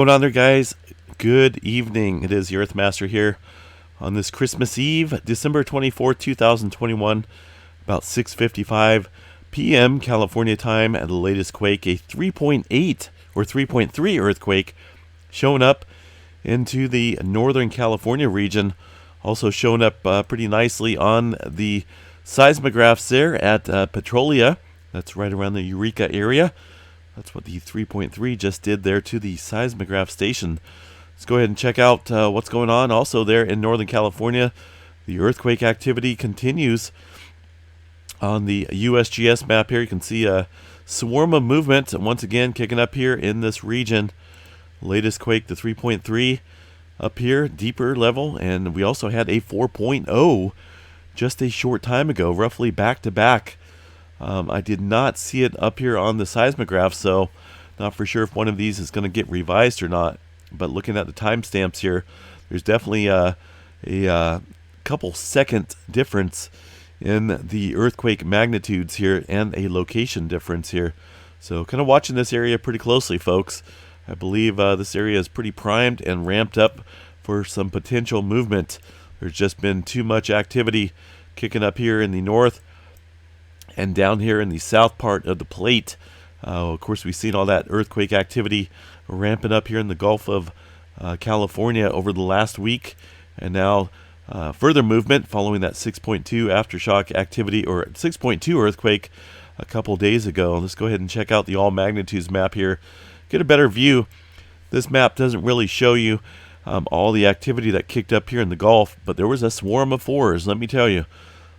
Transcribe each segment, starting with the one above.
What's going on there, guys? Good evening. It is your Earthmaster here on this Christmas Eve, December 24th, 2021, about 6:55 p.m. California time, at the latest quake, a 3.8 or 3.3 earthquake showing up into the Northern California region, also showing up pretty nicely on the seismographs there at Petrolia. That's right around the Eureka area. That's what the 3.3 just did there to the seismograph station. Let's go ahead and check out what's going on also there in Northern California. The earthquake activity continues on the USGS map here. You can see a swarm of movement once again kicking up here in this region. Latest quake, the 3.3 up here, deeper level, and we also had a 4.0 just a short time ago, roughly back to back. I did not see it up here on the seismograph, so not for sure if one of these is going to get revised or not. But looking at the timestamps here, there's definitely a couple second difference in the earthquake magnitudes here and a location difference here. So kind of watching this area pretty closely, folks. I believe this area is pretty primed and ramped up for some potential movement. There's just been too much activity kicking up here in the north and down here in the south part of the plate. Of course, we've seen all that earthquake activity ramping up here in the Gulf of California over the last week, and now further movement following that 6.2 aftershock activity, or 6.2 earthquake a couple days ago. Let's go ahead and check out the all magnitudes map here, get a better view. This map doesn't really show you all the activity that kicked up here in the Gulf, but there was a swarm of fours, let me tell you.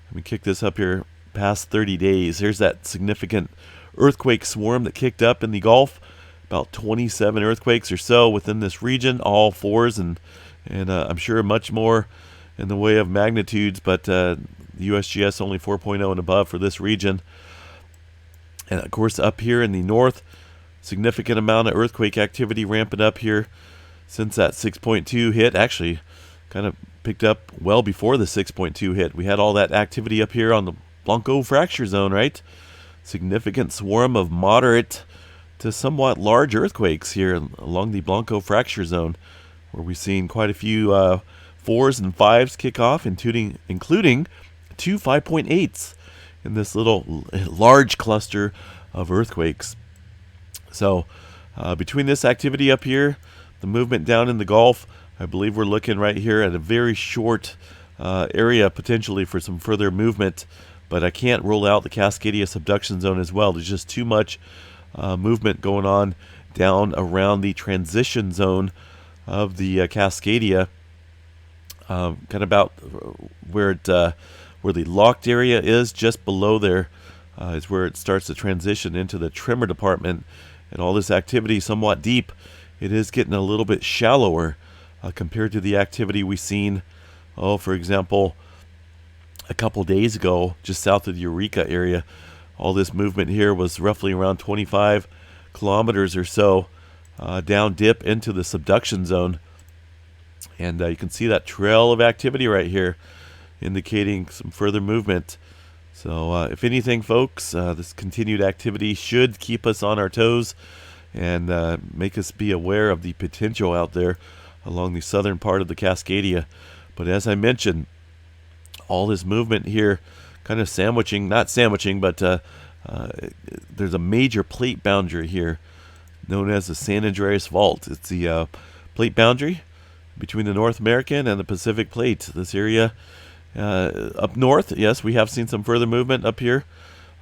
Let me kick this up here past 30 days. Here's that significant earthquake swarm that kicked up in the Gulf. About 27 earthquakes or so within this region, all fours, and I'm sure much more in the way of magnitudes, but the USGS only 4.0 and above for this region. And of course up here in the north, significant amount of earthquake activity ramping up here since that 6.2 hit. Actually kind of picked up well before the 6.2 hit. We had all that activity up here on the Blanco fracture zone, right? Significant swarm of moderate to somewhat large earthquakes here along the Blanco fracture zone, where we've seen quite a few fours and fives kick off, including two 5.8s in this little large cluster of earthquakes. So between this activity up here, the movement down in the Gulf, I believe we're looking right here at a very short area potentially for some further movement. But I can't rule out the Cascadia subduction zone as well. There's just too much movement going on down around the transition zone of the Cascadia, kind of about where the locked area is. Just below there is where it starts to transition into the Tremor department, and all this activity somewhat deep. It is getting a little bit shallower compared to the activity we've seen. For example, a couple days ago, just south of the Eureka area. All this movement here was roughly around 25 kilometers or so down dip into the subduction zone. And you can see that trail of activity right here indicating some further movement. So if anything, folks, this continued activity should keep us on our toes and make us be aware of the potential out there along the southern part of the Cascadia. But as I mentioned, all this movement here kind of not sandwiching, but there's a major plate boundary here known as the San Andreas Fault. It's the plate boundary between the North American and the Pacific plate. This area up north, yes, we have seen some further movement up here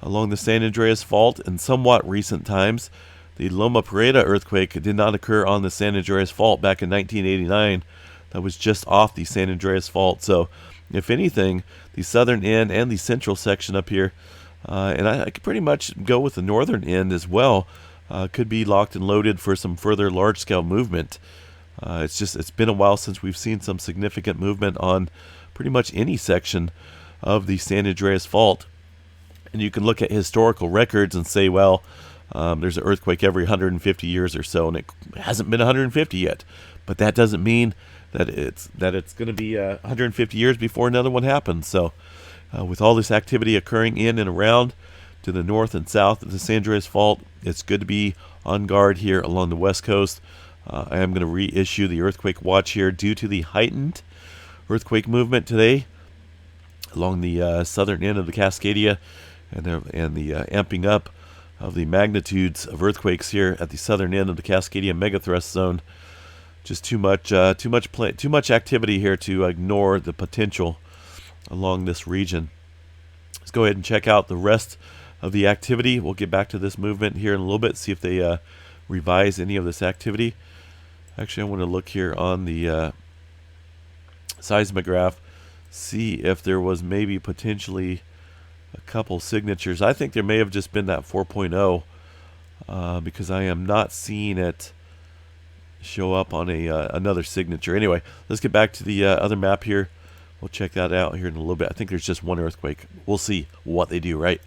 along the San Andreas Fault in somewhat recent times. The Loma Prieta earthquake did not occur on the San Andreas Fault back in 1989. That was just off the San Andreas Fault. So if anything, the southern end and the central section up here, and I could pretty much go with the northern end as well, could be locked and loaded for some further large-scale movement. It's been a while since we've seen some significant movement on pretty much any section of the San Andreas Fault. And you can look at historical records and say, well, there's an earthquake every 150 years or so, and it hasn't been 150 yet. But that doesn't mean that it's going to be 150 years before another one happens. So with all this activity occurring in and around to the north and south of the San Andreas Fault, it's good to be on guard here along the west coast. I am going to reissue the earthquake watch here due to the heightened earthquake movement today along the southern end of the Cascadia and the amping up of the magnitudes of earthquakes here at the southern end of the Cascadia megathrust zone. Just too much activity here to ignore the potential along this region. Let's go ahead and check out the rest of the activity. We'll get back to this movement here in a little bit, see if they revise any of this activity. Actually, I want to look here on the seismograph, see if there was maybe potentially a couple signatures. I think there may have just been that 4.0 because I am not seeing it show up on another signature. Anyway, let's get back to the other map here. We'll check that out here in a little bit. I think there's just one earthquake. We'll see what they do, right?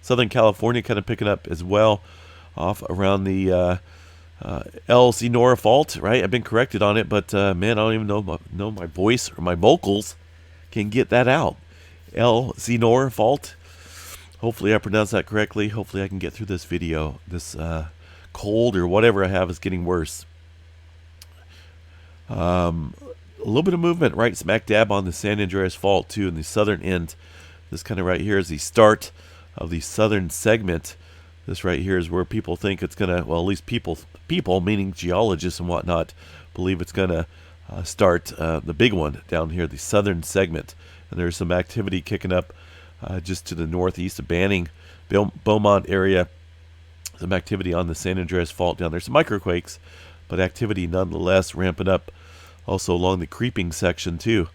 Southern California kind of picking up as well off around the El Senora fault, right? I've been corrected on it, but man, I don't even know my voice or my vocals can get that out. El Senora fault. Hopefully I pronounced that correctly. Hopefully I can get through this video. This cold or whatever I have is getting worse. A little bit of movement right smack dab on the San Andreas fault too in the southern end. This kind of right here is the start of the southern segment. This right here is where people think it's gonna, well, at least people meaning geologists and whatnot, believe it's gonna start the big one down here, the southern segment. And there's some activity kicking up just to the northeast of Banning, Beaumont area. Some activity on the San Andreas fault down there. Some microquakes, but activity nonetheless ramping up. Also along the creeping section too,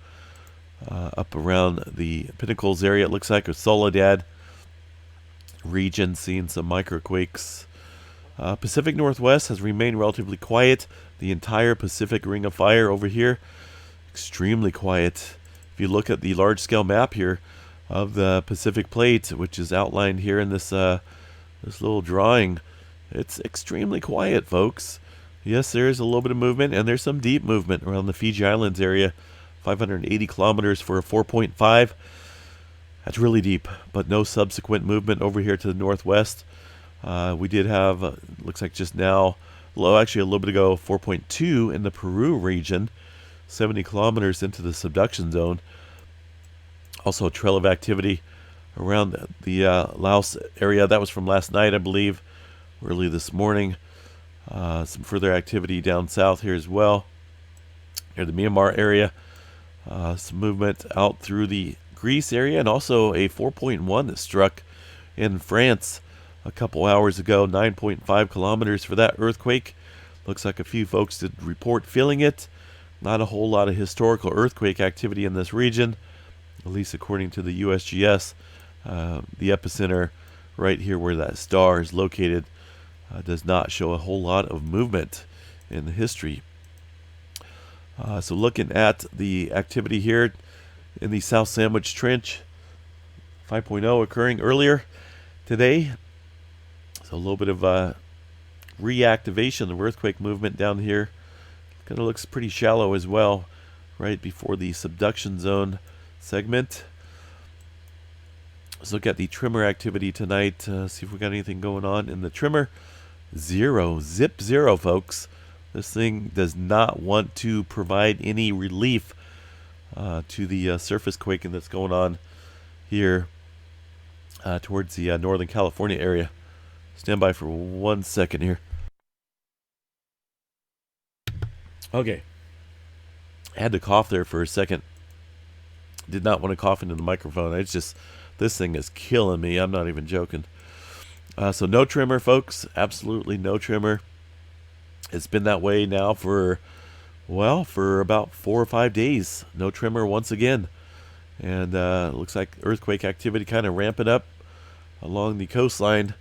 up around the Pinnacles area, it looks like, or Soledad region, seeing some microquakes. Pacific Northwest has remained relatively quiet. The entire Pacific Ring of Fire over here, extremely quiet. If you look at the large-scale map here of the Pacific Plate, which is outlined here in this this little drawing, it's extremely quiet, folks. Yes, there is a little bit of movement, and there's some deep movement around the Fiji Islands area. 580 kilometers for a 4.5. That's really deep, but no subsequent movement over here to the northwest. We did have, looks like just now, actually a little bit ago, 4.2 in the Peru region. 70 kilometers into the subduction zone. Also a trail of activity around the Laos area. That was from last night, I believe, early this morning. Some further activity down south here as well, near the Myanmar area. Some movement out through the Greece area, and also a 4.1 that struck in France a couple hours ago. 9.5 kilometers for that earthquake. Looks like a few folks did report feeling it. Not a whole lot of historical earthquake activity in this region, at least according to the USGS. The epicenter right here where that star is located does not show a whole lot of movement in the history. So looking at the activity here in the South Sandwich Trench, 5.0 occurring earlier today. So a little bit of reactivation of earthquake movement down here. Kind of looks pretty shallow as well, right before the subduction zone segment. Let's look at the Tremor activity tonight, see if we got anything going on in the Tremor. Zip zero, folks. This thing does not want to provide any relief to the surface quaking that's going on here towards the Northern California area. Stand by for 1 second here. Okay. I had to cough there for a second. Did not want to cough into the microphone. It's just, this thing is killing me. I'm not even joking. So no tremor, folks. Absolutely no tremor. It's been that way now for about 4 or 5 days. No tremor once again. And looks like earthquake activity kind of ramping up along the coastline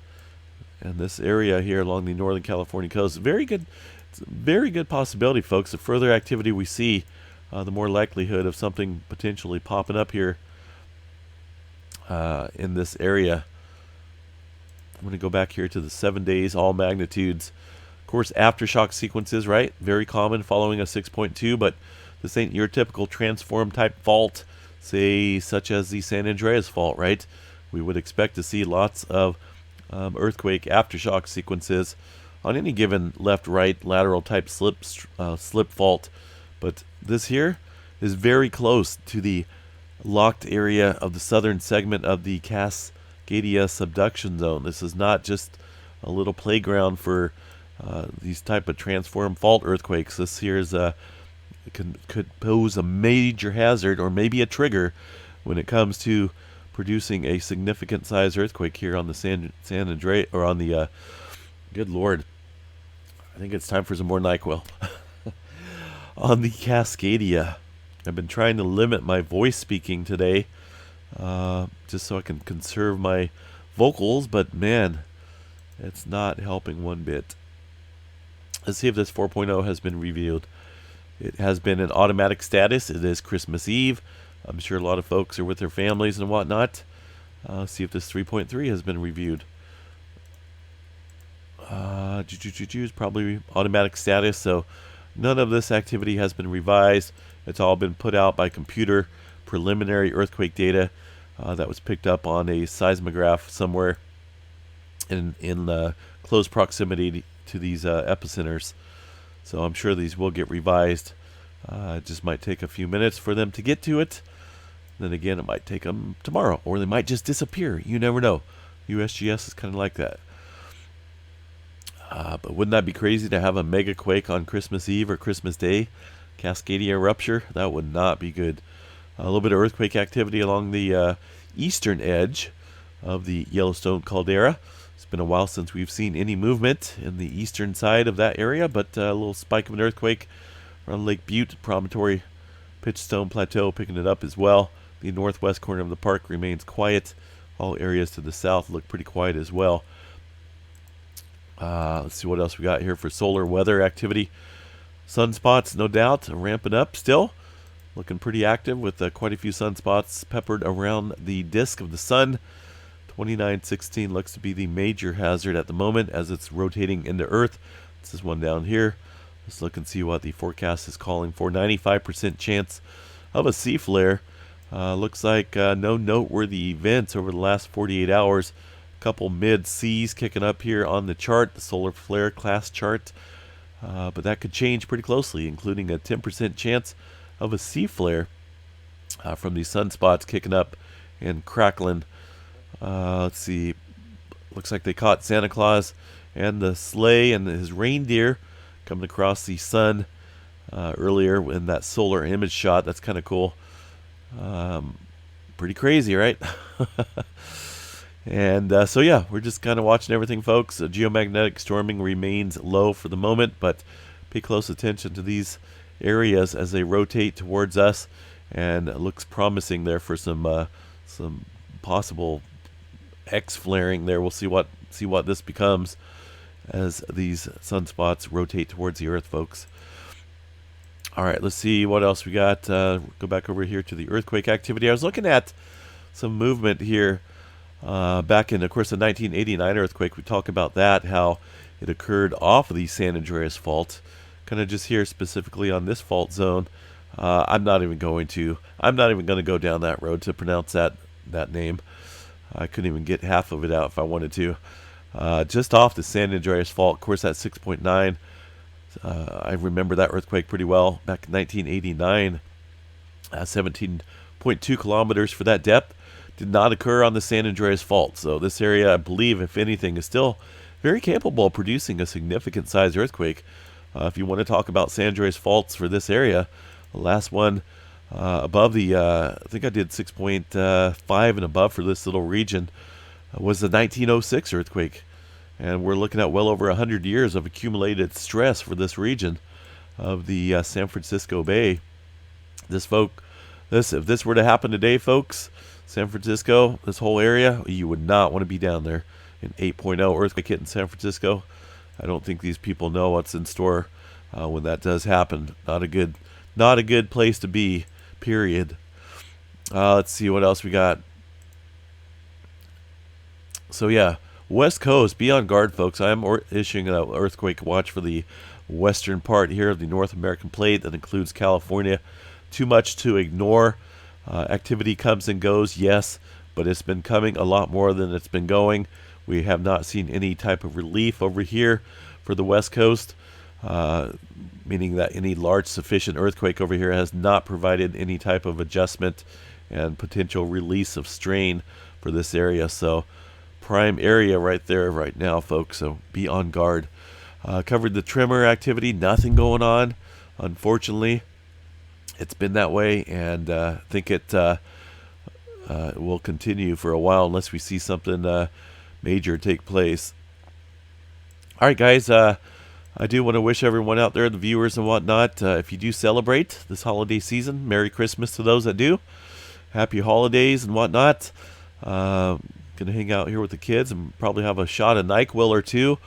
and this area here along the Northern California coast. Very good. It's a very good possibility, folks. The further activity we see, the more likelihood of something potentially popping up here in this area. I'm going to go back here to the 7 days, all magnitudes. Of course, aftershock sequences, right? Very common following a 6.2, but this ain't your typical transform type fault, say, such as the San Andreas fault, right? We would expect to see lots of earthquake aftershock sequences on any given left-right lateral type slip fault. But this here is very close to the locked area of the southern segment of the Cascadia subduction zone. This is not just a little playground for these type of transform fault earthquakes. This here is could pose a major hazard or maybe a trigger when it comes to producing a significant size earthquake here on the San Andreas, or on the good lord, I think it's time for some more NyQuil. On the Cascadia. I've been trying to limit my voice speaking today, just so I can conserve my vocals, but man, it's not helping one bit. Let's see if this 4.0 has been reviewed. It has been in automatic status. It is Christmas Eve. I'm sure a lot of folks are with their families and whatnot. See if this 3.3 has been reviewed. It's probably automatic status, so none of this activity has been revised. It's all been put out by computer preliminary earthquake data that was picked up on a seismograph somewhere in close proximity to these epicenters. So I'm sure these will get revised. It just might take a few minutes for them to get to it. Then again, it might take them tomorrow, or they might just disappear. You never know. USGS is kind of like that. But wouldn't that be crazy to have a mega quake on Christmas Eve or Christmas Day? Cascadia rupture? That would not be good. A little bit of earthquake activity along the eastern edge of the Yellowstone caldera. It's been a while since we've seen any movement in the eastern side of that area, but a little spike of an earthquake around Lake Butte, Promontory, Pitchstone Plateau picking it up as well. The northwest corner of the park remains quiet. All areas to the south look pretty quiet as well. Let's see what else we got here for solar weather activity. Sunspots, no doubt, ramping up still. Looking pretty active with quite a few sunspots peppered around the disk of the sun. 2916 looks to be the major hazard at the moment as it's rotating into Earth. This is one down here. Let's look and see what the forecast is calling for. 95% chance of a C flare. Looks like no noteworthy events over the last 48 hours. Couple mid C's kicking up here on the chart, the solar flare class chart. But that could change pretty closely, including a 10% chance of a C flare from these sunspots kicking up and crackling. Let's see. Looks like they caught Santa Claus and the sleigh and his reindeer coming across the sun earlier in that solar image shot. That's kind of cool. Pretty crazy, right? And so yeah, we're just kind of watching everything, folks. Geomagnetic storming remains low for the moment, but pay close attention to these areas as they rotate towards us, and it looks promising there for some possible X flaring there. We'll see what this becomes as these sunspots rotate towards the Earth, folks. All right, let's see what else we got. Go back over here to the earthquake activity. I was looking at some movement here back in, of course, the 1989 earthquake. We talk about that, how it occurred off of the San Andreas fault. Kind of just here specifically on this fault zone. I'm not even going to go down that road to pronounce that name. I couldn't even get half of it out if I wanted to. Just off the San Andreas fault, of course, that 6.9. I remember that earthquake pretty well back in 1989. 17.2 kilometers for that depth. Did not occur on the San Andreas fault. So this area, I believe, if anything, is still very capable of producing a significant size earthquake. If you want to talk about San Andreas faults for this area, the last one above the, I think I did 6.5 and above for this little region, was the 1906 earthquake. And we're looking at well over 100 years of accumulated stress for this region of the San Francisco Bay. If this were to happen today, folks, San Francisco, this whole area, you would not want to be down there. An 8.0 earthquake hit in San Francisco. I don't think these people know what's in store when that does happen. Not a good place to be, period. Let's see what else we got. So yeah, West Coast, be on guard, folks. I am issuing an earthquake watch for the western part here of the North American plate. That includes California. Too much to ignore. Activity comes and goes, yes, but it's been coming a lot more than it's been going. We have not seen any type of relief over here for the West Coast, meaning that any large sufficient earthquake over here has not provided any type of adjustment and potential release of strain for this area. So prime area right there right now, folks, so be on guard. Covered the tremor activity, nothing going on, unfortunately. It's been that way, and I think it will continue for a while unless we see something major take place. All right, guys, I do want to wish everyone out there, the viewers and whatnot, if you do celebrate this holiday season, Merry Christmas to those that do. Happy holidays and whatnot. Gonna hang out here with the kids and probably have a shot of NyQuil or two.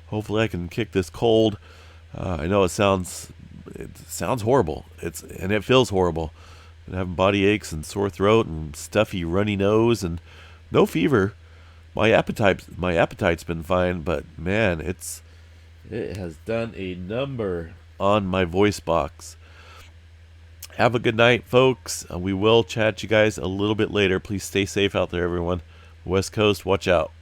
Hopefully I can kick this cold. I know it sounds horrible. It feels horrible. I'm having body aches and sore throat and stuffy runny nose and no fever. My appetite's been fine, but man, it has done a number on my voice box. Have a good night, folks. We will chat you guys a little bit later. Please stay safe out there, everyone. West Coast, watch out.